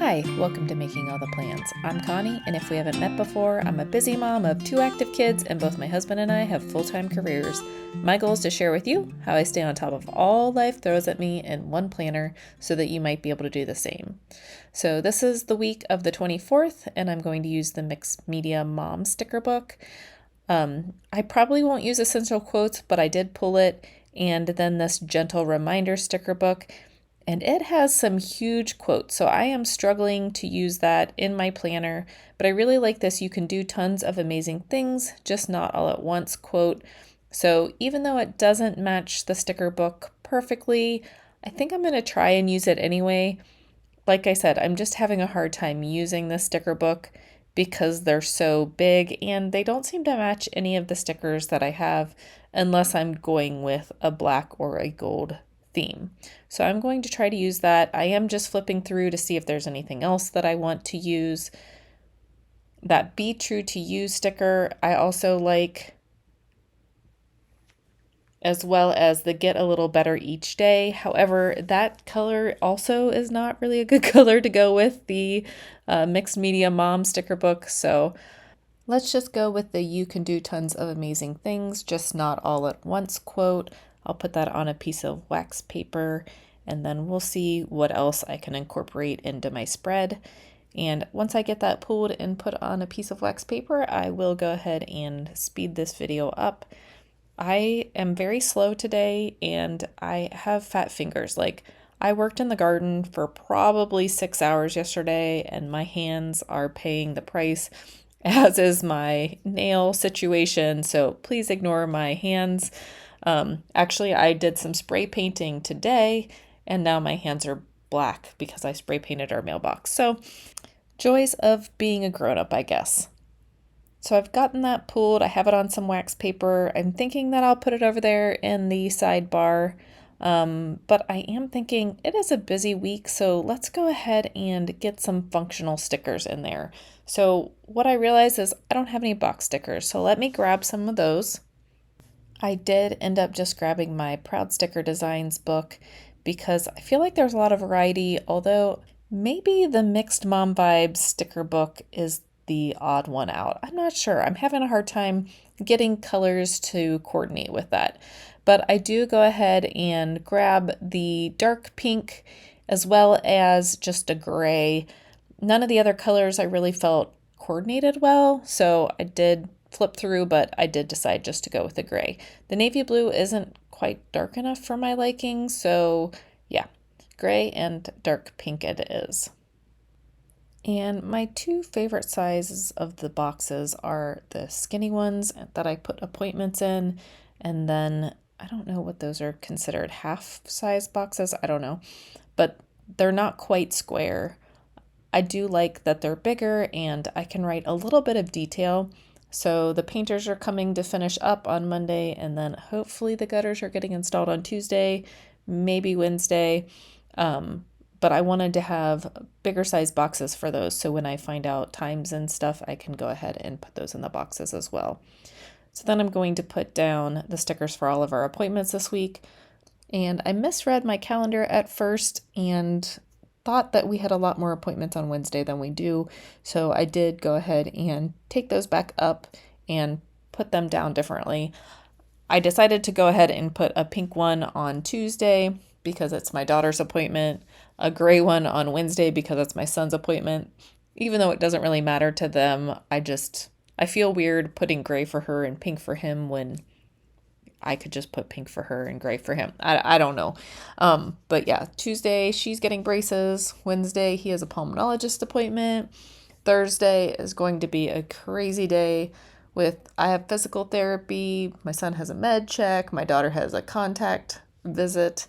Hi, welcome to Making All the Plans. I'm Connie, and if we haven't met before, I'm a busy mom of 2 active kids, and both my husband and I have full-time careers. My goal is to share with you how I stay on top of all life throws at me in one planner so that you might be able to do the same. So this is the week of the 24th, and I'm going to use the Mixed Media Mom sticker book. I probably won't use essential quotes, but I did pull it, and then this gentle reminder sticker book. And it has some huge quotes, so I am struggling to use that in my planner, but I really like this "you can do tons of amazing things, just not all at once" quote. So even though it doesn't match the sticker book perfectly, I think I'm going to try and use it anyway. Like I said, I'm just having a hard time using the sticker book because they're so big and they don't seem to match any of the stickers that I have unless I'm going with a black or a gold theme. So I'm going to try to use that. I am just flipping through to see if there's anything else that I want to use. That "Be True to You" sticker I also like, as well as the "Get a Little Better Each Day." However, that color also is not really a good color to go with the Mixed Media Mom sticker book. So let's just go with the "you can do tons of amazing things, just not all at once" quote. I'll put that on a piece of wax paper, and then we'll see what else I can incorporate into my spread. And once I get that pulled and put on a piece of wax paper, I will go ahead and speed this video up. I am very slow today, and I have fat fingers. I worked in the garden for probably 6 hours yesterday, and my hands are paying the price, as is my nail situation, so please ignore my hands. Actually, I did some spray painting today, and now my hands are black because I spray painted our mailbox. So, joys of being a grown-up, I guess. So I've gotten that pulled. I have it on some wax paper. I'm thinking that I'll put it over there in the sidebar. But I am thinking it is a busy week, so let's go ahead and get some functional stickers in there. So what I realized is I don't have any box stickers, so let me grab some of those. I did end up just grabbing my Proud Sticker Designs book because I feel like there's a lot of variety, although maybe the Mixed Mom Vibes sticker book is the odd one out. I'm not sure. I'm having a hard time getting colors to coordinate with that. But I do go ahead and grab the dark pink as well as just a gray. None of the other colors I really felt coordinated well, so I did flip through, but I did decide just to go with the gray. The navy blue isn't quite dark enough for my liking, so yeah, gray and dark pink it is. And my 2 favorite sizes of the boxes are the skinny ones that I put appointments in, and then I don't know what those are considered, half size boxes, I don't know, but they're not quite square. I do like that they're bigger and I can write a little bit of detail. So the painters are coming to finish up on Monday, and then hopefully the gutters are getting installed on Tuesday, maybe Wednesday. But I wanted to have bigger size boxes for those, so when I find out times and stuff, I can go ahead and put those in the boxes as well. So then I'm going to put down the stickers for all of our appointments this week. And I misread my calendar at first and thought that we had a lot more appointments on Wednesday than we do. So I did go ahead and take those back up and put them down differently. I decided to go ahead and put a pink one on Tuesday because it's my daughter's appointment, a gray one on Wednesday because it's my son's appointment. Even though it doesn't really matter to them, I feel weird putting gray for her and pink for him when I could just put pink for her and gray for him. I don't know. But yeah, Tuesday she's getting braces. Wednesday he has a pulmonologist appointment. Thursday is going to be a crazy day I have physical therapy. My son has a med check. My daughter has a contact visit.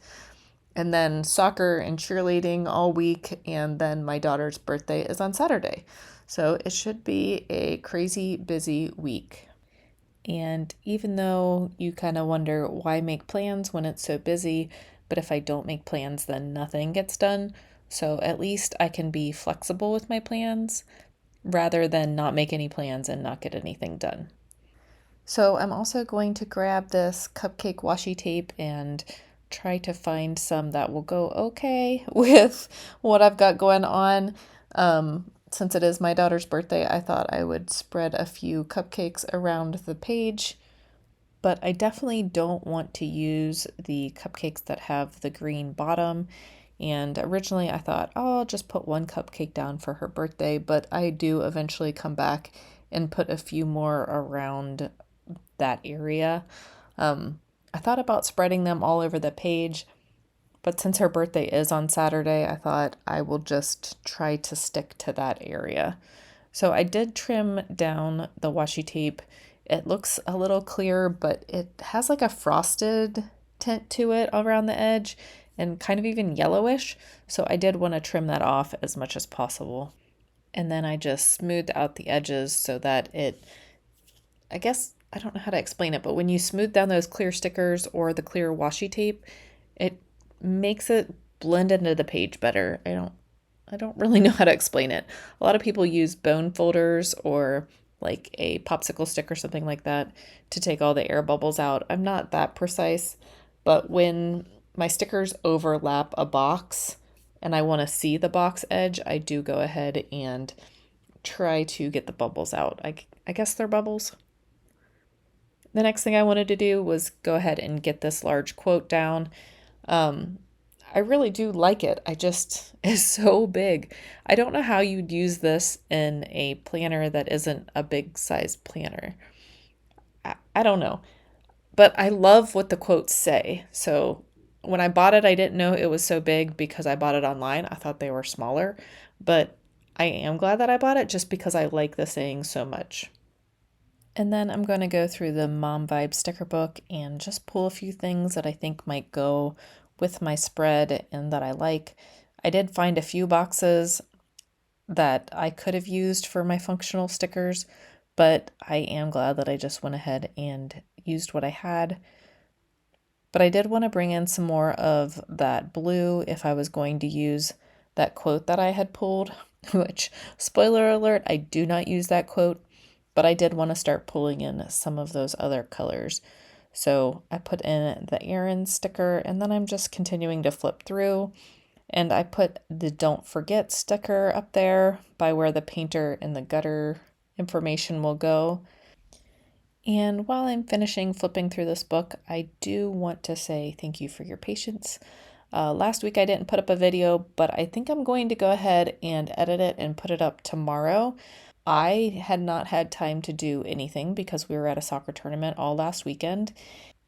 And then soccer and cheerleading all week. And then my daughter's birthday is on Saturday. So it should be a crazy busy week. And even though you kind of wonder why make plans when it's so busy, but if I don't make plans, then nothing gets done. So at least I can be flexible with my plans rather than not make any plans and not get anything done. So I'm also going to grab this cupcake washi tape and try to find some that will go okay with what I've got going on. Since it is my daughter's birthday, I thought I would spread a few cupcakes around the page, but I definitely don't want to use the cupcakes that have the green bottom. And originally I thought, oh, I'll just put one cupcake down for her birthday, but I do eventually come back and put a few more around that area. I thought about spreading them all over the page, but since her birthday is on Saturday, I thought I will just try to stick to that area. So I did trim down the washi tape. It looks a little clear, but it has like a frosted tint to it around the edge and kind of even yellowish. So I did want to trim that off as much as possible. And then I just smoothed out the edges so that I guess, I don't know how to explain it, but when you smooth down those clear stickers or the clear washi tape, it makes it blend into the page better. I don't really know how to explain it. A lot of people use bone folders or like a popsicle stick or something like that to take all the air bubbles out. I'm not that precise, but when my stickers overlap a box and I want to see the box edge, I do go ahead and try to get the bubbles out. I guess they're bubbles. The next thing I wanted to do was go ahead and get this large quote down. Um, I really do like it. I just is so big. I don't know how you'd use this in a planner that isn't a big size planner. I don't know. But I love what the quotes say. So when I bought it, I didn't know it was so big because I bought it online. I thought they were smaller. But I am glad that I bought it just because I like the saying so much. And then I'm going to go through the Mom Vibe sticker book and just pull a few things that I think might go with my spread and that I like. I did find a few boxes that I could have used for my functional stickers, but I am glad that I just went ahead and used what I had. But I did want to bring in some more of that blue if I was going to use that quote that I had pulled, which, spoiler alert, I do not use that quote, but I did want to start pulling in some of those other colors. So I put in the Erin sticker and then I'm just continuing to flip through. And I put the Don't Forget sticker up there by where the painter and the gutter information will go. And while I'm finishing flipping through this book, I do want to say thank you for your patience. Last week I didn't put up a video, but I think I'm going to go ahead and edit it and put it up tomorrow. I had not had time to do anything because we were at a soccer tournament all last weekend.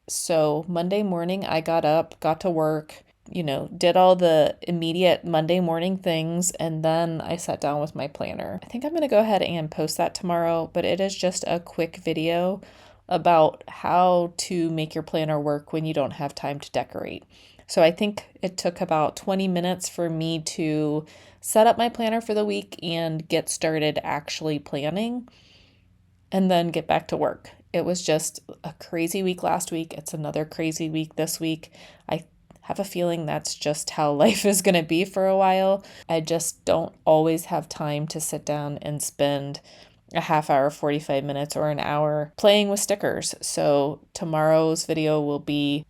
So Monday morning I got up, got to work, did all the immediate Monday morning things, and then I sat down with my planner. I think I'm going to go ahead and post that tomorrow, but it is just a quick video about how to make your planner work when you don't have time to decorate. So I think it took about 20 minutes for me to set up my planner for the week and get started actually planning and then get back to work. It was just a crazy week last week. It's another crazy week this week. I have a feeling that's just how life is going to be for a while. I just don't always have time to sit down and spend a half hour, 45 minutes, or an hour playing with stickers. So tomorrow's video will be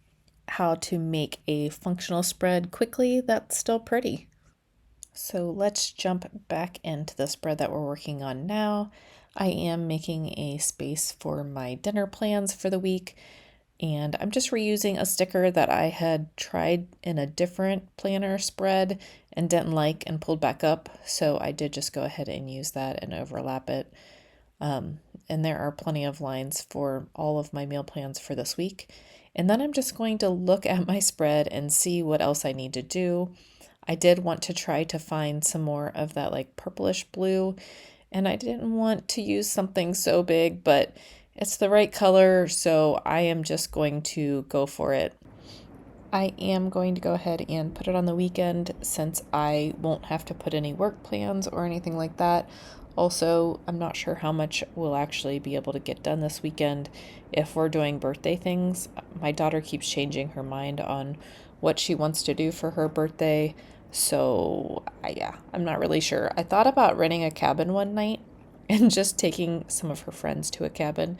how to make a functional spread quickly that's still pretty. So let's jump back into the spread that we're working on now. I am making a space for my dinner plans for the week, and I'm just reusing a sticker that I had tried in a different planner spread and didn't like and pulled back up. So I did just go ahead and use that and overlap it. And there are plenty of lines for all of my meal plans for this week. And then I'm just going to look at my spread and see what else I need to do. I did want to try to find some more of that like purplish blue, and I didn't want to use something so big, but it's the right color, so I am just going to go for it. I am going to go ahead and put it on the weekend since I won't have to put any work plans or anything like that. Also, I'm not sure how much we'll actually be able to get done this weekend if we're doing birthday things. My daughter keeps changing her mind on what she wants to do for her birthday. So, yeah, I'm not really sure. I thought about renting a cabin one night and just taking some of her friends to a cabin.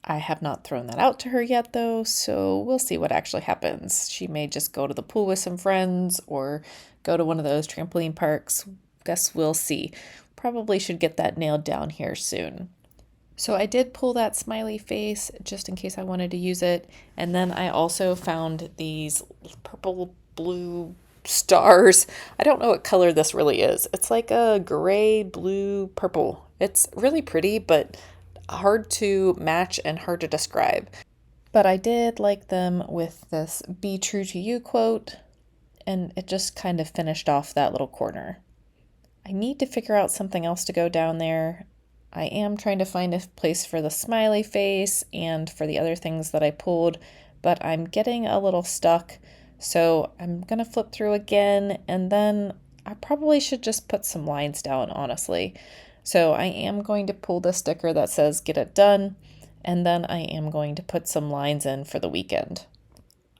I have not thrown that out to her yet, though, so we'll see what actually happens. She may just go to the pool with some friends or go to one of those trampoline parks. guess we'll see. Probably should get that nailed down here soon. So I did pull that smiley face just in case I wanted to use it. And then I also found these purple blue stars. I don't know what color this really is. It's like a gray, blue, purple. It's really pretty, but hard to match and hard to describe. But I did like them with this "Be true to you" quote, and it just kind of finished off that little corner. I need to figure out something else to go down there. I am trying to find a place for the smiley face and for the other things that I pulled, but I'm getting a little stuck. So I'm going to flip through again, and then I probably should just put some lines down, honestly. So I am going to pull the sticker that says "Get it done," and then I am going to put some lines in for the weekend.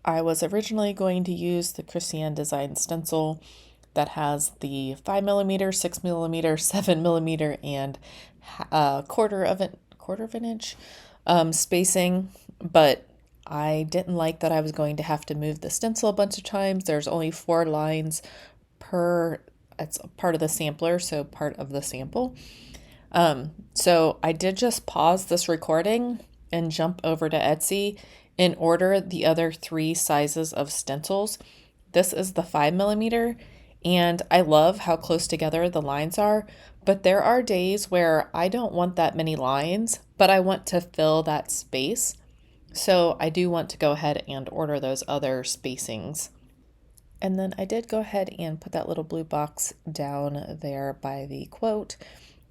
I was originally going to use the Christiane Design stencil that has the 5mm, 6mm, 7mm, and quarter of an inch spacing, but I didn't like that I was going to have to move the stencil a bunch of times. There's only 4 lines per, it's part of the sampler, so part of the sample. So I did just pause this recording and jump over to Etsy and order the other 3 sizes of stencils. This is the 5mm, and I love how close together the lines are, but there are days where I don't want that many lines, but I want to fill that space. So I do want to go ahead and order those other spacings. And then I did go ahead and put that little blue box down there by the quote,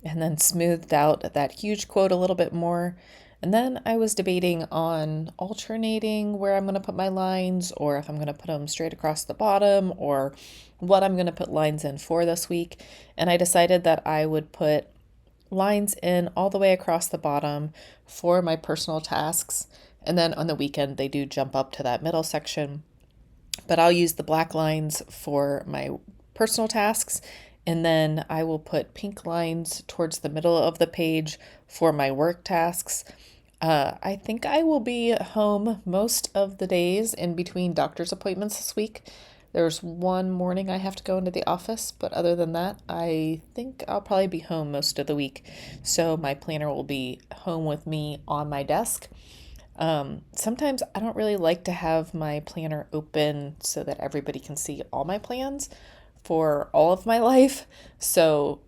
and then smoothed out that huge quote a little bit more. And then I was debating on alternating where I'm going to put my lines, or if I'm going to put them straight across the bottom, or what I'm going to put lines in for this week. And I decided that I would put lines in all the way across the bottom for my personal tasks. And then on the weekend, they do jump up to that middle section. But I'll use the black lines for my personal tasks, and then I will put pink lines towards the middle of the page for my work tasks. I think I will be home most of the days in between doctor's appointments this week. There's one morning I have to go into the office, but other than that, I think I'll probably be home most of the week. So my planner will be home with me on my desk. Sometimes I don't really like to have my planner open so that everybody can see all my plans for all of my life. So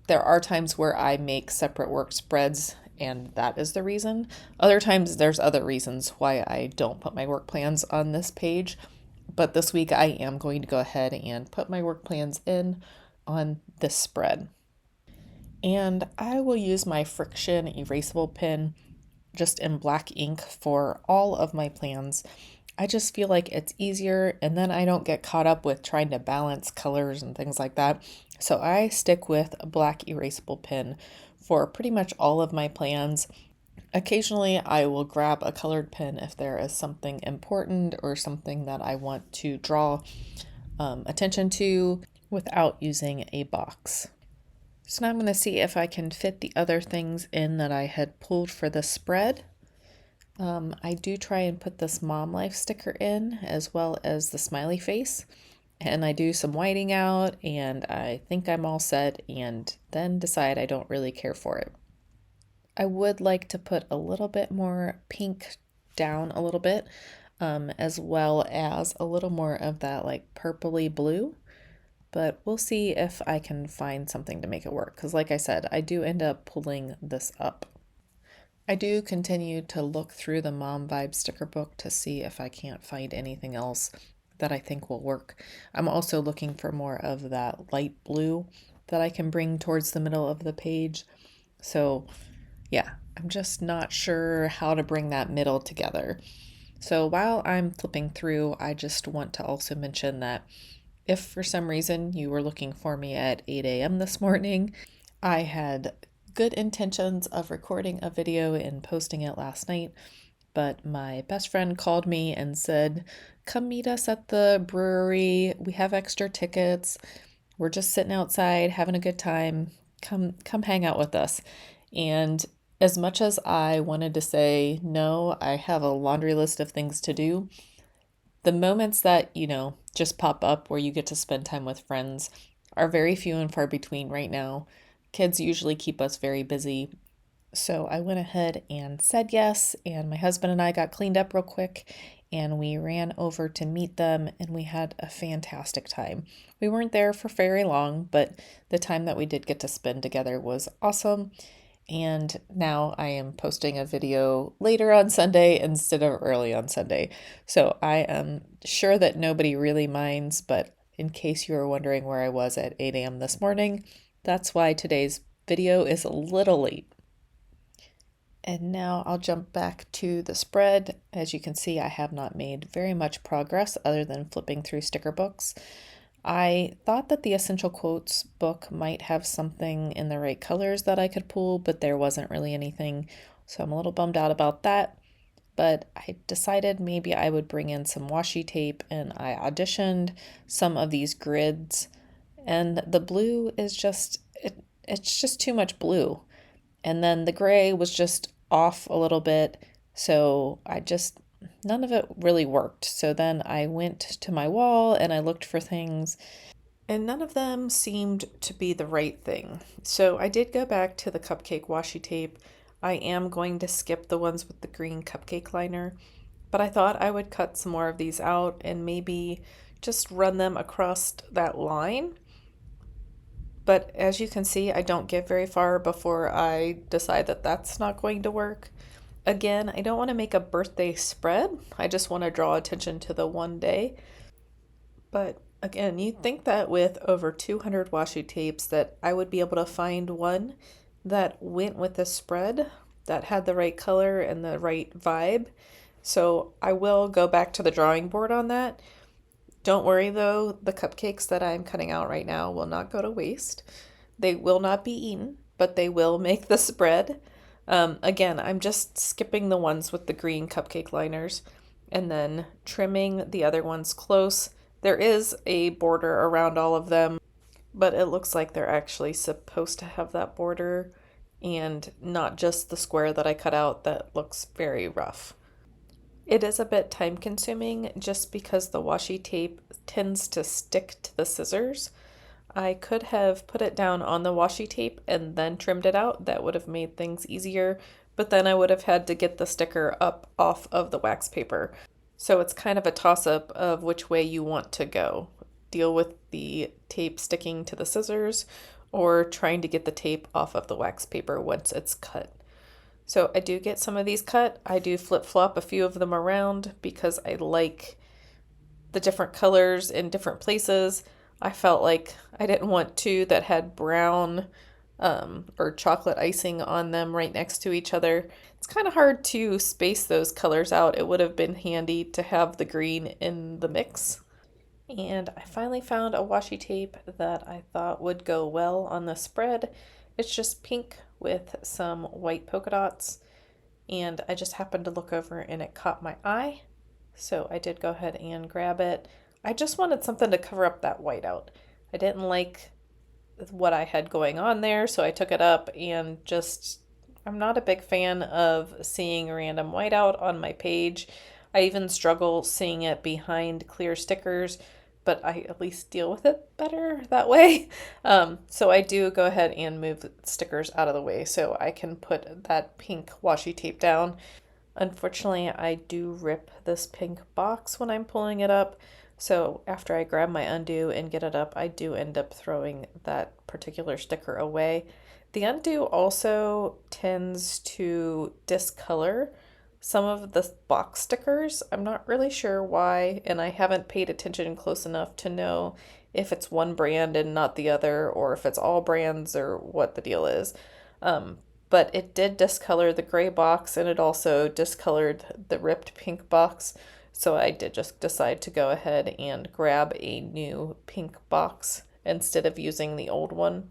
there are times where I make separate work spreads, and that is the reason. Other times there's other reasons why I don't put my work plans on this page. But this week I am going to go ahead and put my work plans in on this spread. And I will use my Friction erasable pen just in black ink for all of my plans. I just feel like it's easier, and then I don't get caught up with trying to balance colors and things like that. So I stick with a black erasable pen for pretty much all of my plans. Occasionally I will grab a colored pen if there is something important or something that I want to draw attention to without using a box. So now I'm going to see if I can fit the other things in that I had pulled for the spread. I do try and put this mom life sticker in as well as the smiley face. And I do some whiting out, and I think I'm all set, and then decide I don't really care for it. I would like to put a little bit more pink down a little bit, as well as a little more of that like purpley blue. But we'll see if I can find something to make it work, because like I said, I do end up pulling this up. I do continue to look through the Mom Vibe sticker book to see if I can't find anything else that I think will work. I'm also looking for more of that light blue that I can bring towards the middle of the page. So yeah, I'm just not sure how to bring that middle together. So while I'm flipping through, I just want to also mention that if for some reason you were looking for me at 8 a.m. this morning, I had good intentions of recording a video and posting it last night, but my best friend called me and said, "Come meet us at the brewery. We have extra tickets. We're just sitting outside having a good time. Come hang out with us." And as much as I wanted to say, no, I have a laundry list of things to do, the moments that, just pop up where you get to spend time with friends are very few and far between right now. Kids usually keep us very busy. So I went ahead and said yes, and my husband and I got cleaned up real quick and we ran over to meet them and we had a fantastic time. We weren't there for very long, but the time that we did get to spend together was awesome. And now I am posting a video later on Sunday instead of early on Sunday. So I am sure that nobody really minds, but in case you were wondering where I was at 8 a.m. this morning, that's why today's video is a little late. And now I'll jump back to the spread. As you can see, I have not made very much progress other than flipping through sticker books. I thought that the Essential Quotes book might have something in the right colors that I could pull, but there wasn't really anything. So I'm a little bummed out about that. But I decided maybe I would bring in some washi tape, and I auditioned some of these grids. And the blue is it's just too much blue. And then the gray was just off a little bit. So none of it really worked. So then I went to my wall and I looked for things, and none of them seemed to be the right thing. So I did go back to the cupcake washi tape. I am going to skip the ones with the green cupcake liner, but I thought I would cut some more of these out and maybe just run them across that line. But as you can see, I don't get very far before I decide that that's not going to work. Again, I don't want to make a birthday spread. I just want to draw attention to the one day. But again, you'd think that with over 200 washi tapes that I would be able to find one that went with the spread, that had the right color and the right vibe. So I will go back to the drawing board on that. Don't worry though, the cupcakes that I'm cutting out right now will not go to waste. They will not be eaten, but they will make the spread. Again, I'm just skipping the ones with the green cupcake liners and then trimming the other ones close. There is a border around all of them, but it looks like they're actually supposed to have that border and not just the square that I cut out that looks very rough. It is a bit time consuming just because the washi tape tends to stick to the scissors. I could have put it down on the washi tape and then trimmed it out. That would have made things easier, but then I would have had to get the sticker up off of the wax paper. So it's kind of a toss-up of which way you want to go. Deal with the tape sticking to the scissors or trying to get the tape off of the wax paper once it's cut. So I do get some of these cut. I do flip-flop a few of them around because I like the different colors in different places. I felt like I didn't want two that had brown or chocolate icing on them right next to each other. It's kind of hard to space those colors out. It would have been handy to have the green in the mix. And I finally found a washi tape that I thought would go well on the spread. It's just pink with some white polka dots. And I just happened to look over and it caught my eye. So I did go ahead and grab it. I just wanted something to cover up that whiteout. I didn't like what I had going on there, so I took it up and I'm not a big fan of seeing random whiteout on my page. I even struggle seeing it behind clear stickers, but I at least deal with it better that way. So I do go ahead and move stickers out of the way so I can put that pink washi tape down. Unfortunately, I do rip this pink box when I'm pulling it up. So after I grab my undo and get it up, I do end up throwing that particular sticker away. The undo also tends to discolor some of the box stickers. I'm not really sure why, and I haven't paid attention close enough to know if it's one brand and not the other, or if it's all brands or what the deal is. But it did discolor the gray box and it also discolored the ripped pink box. So I did just decide to go ahead and grab a new pink box instead of using the old one.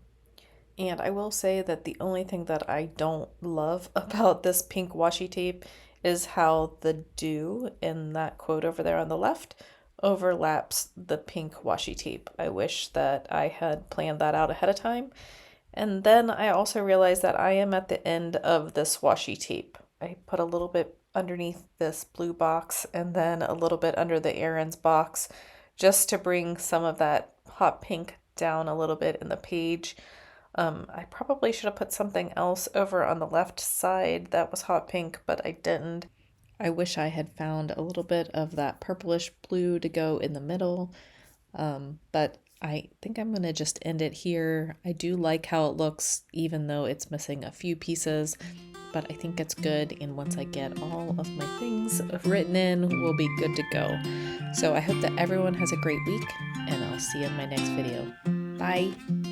And I will say that the only thing that I don't love about this pink washi tape is how the do in that quote over there on the left overlaps the pink washi tape. I wish that I had planned that out ahead of time. And then I also realized that I am at the end of this washi tape. I put a little bit underneath this blue box and then a little bit under the Aaron's box just to bring some of that hot pink down a little bit in the page. I probably should have put something else over on the left side that was hot pink, but I didn't. I wish I had found a little bit of that purplish blue to go in the middle, but I think I'm going to just end it here. I do like how it looks, even though it's missing a few pieces, but I think it's good, and once I get all of my things written in, we'll be good to go. So I hope that everyone has a great week, and I'll see you in my next video. Bye!